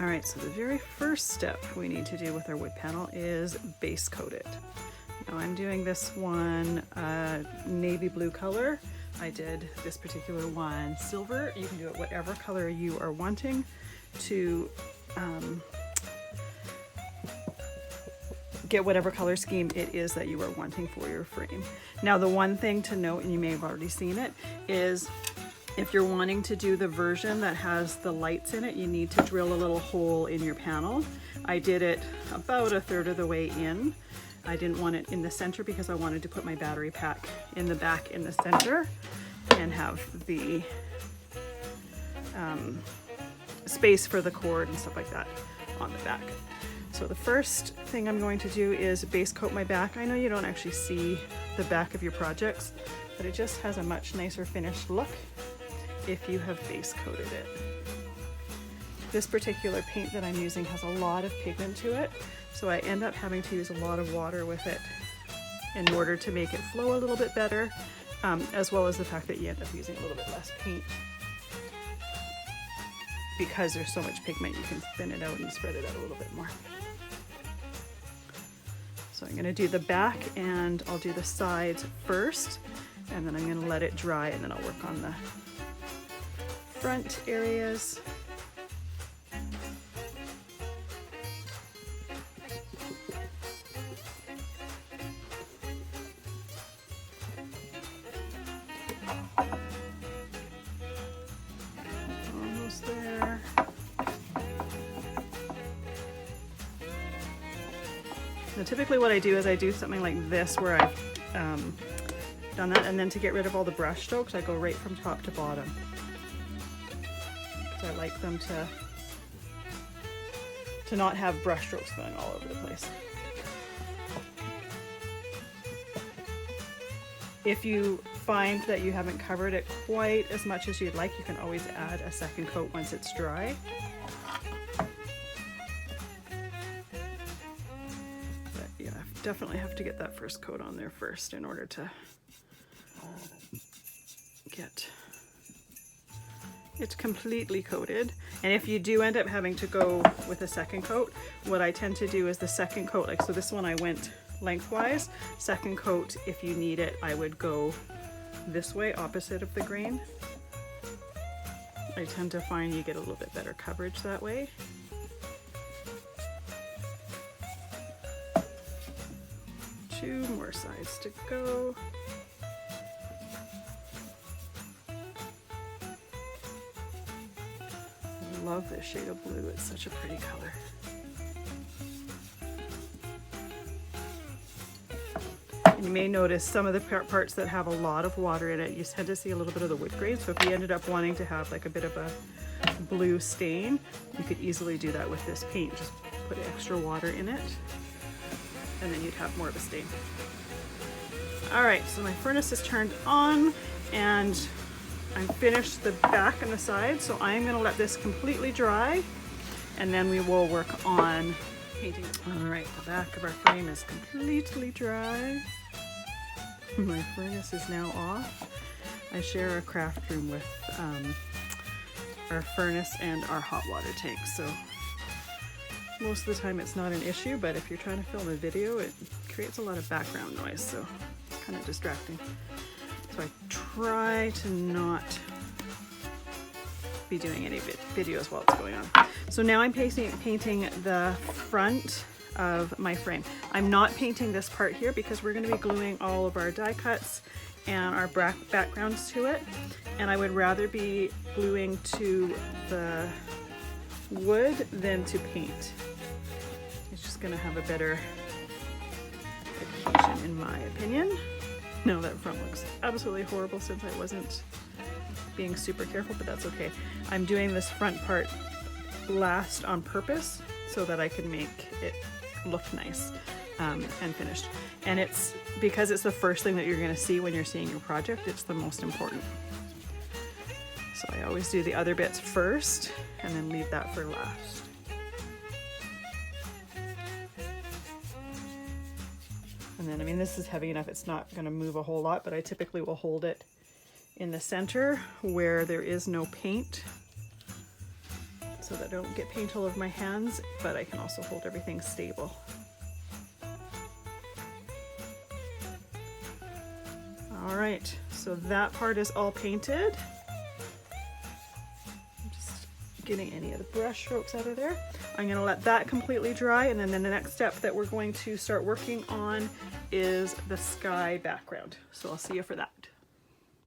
right, so the very first step we need to do with our wood panel is base coat it. Now I'm doing this one navy blue color. I did this particular one silver. You can do it whatever color you are wanting to get whatever color scheme it is that you are wanting for your frame. Now the one thing to note, and you may have already seen it, is if you're wanting to do the version that has the lights in it, you need to drill a little hole in your panel. I did it about a third of the way in. I didn't want it in the center because I wanted to put my battery pack in the back in the center and have the space for the cord and stuff like that on the back. So the first thing I'm going to do is base coat my back. I know you don't actually see the back of your projects, but it just has a much nicer finished look if you have base coated it. This particular paint that I'm using has a lot of pigment to it, so I end up having to use a lot of water with it in order to make it flow a little bit better, as well as the fact that you end up using a little bit less paint. Because there's so much pigment, you can thin it out and spread it out a little bit more. So I'm gonna do the back and I'll do the sides first, and then I'm gonna let it dry, and then I'll work on the front areas. Almost there. Now typically what I do is I do something like this where I've done that, and then to get rid of all the brush strokes I go right from top to bottom. So I like them to not have brush strokes going all over the place. If you find that you haven't covered it quite as much as you'd like, you can always add a second coat once it's dry. But yeah, definitely have to get that first coat on there first in order to get it's completely coated. And if you do end up having to go with a second coat, what I tend to do is the second coat, like so this one I went lengthwise. Second coat, if you need it, I would go this way, opposite of the grain. I tend to find you get a little bit better coverage that way. Two more sides to go. I love this shade of blue, it's such a pretty color. And you may notice some of the parts that have a lot of water in it, you tend to see a little bit of the wood grain. So if you ended up wanting to have like a bit of a blue stain, you could easily do that with this paint. Just put extra water in it, and then you'd have more of a stain. All right, so my furnace is turned on, and I finished the back and the side, so I'm gonna let this completely dry, and then we will work on painting. All right, the back of our frame is completely dry. My furnace is now off. I share a craft room with our furnace and our hot water tank, so most of the time it's not an issue, but if you're trying to film a video, it creates a lot of background noise, so it's kind of distracting. So I try to not be doing any videos while it's going on. So now I'm painting the front of my frame. I'm not painting this part here because we're going to be gluing all of our die cuts and our backgrounds to it, and I would rather be gluing to the wood than to paint. It's just going to have a better adhesion in my opinion. No, that front looks absolutely horrible since I wasn't being super careful, but that's okay. I'm doing this front part last on purpose so that I can make it look nice and finished. And it's because it's the first thing that you're going to see when you're seeing your project, it's the most important. So I always do the other bits first and then leave that for last. And then, I mean, this is heavy enough, it's not going to move a whole lot, but I typically will hold it in the center where there is no paint so that I don't get paint all over my hands, but I can also hold everything stable. All right, so that part is all painted. I'm just getting any of the brush strokes out of there. I'm gonna let that completely dry, and then the next step that we're going to start working on is the sky background. So I'll see you for that.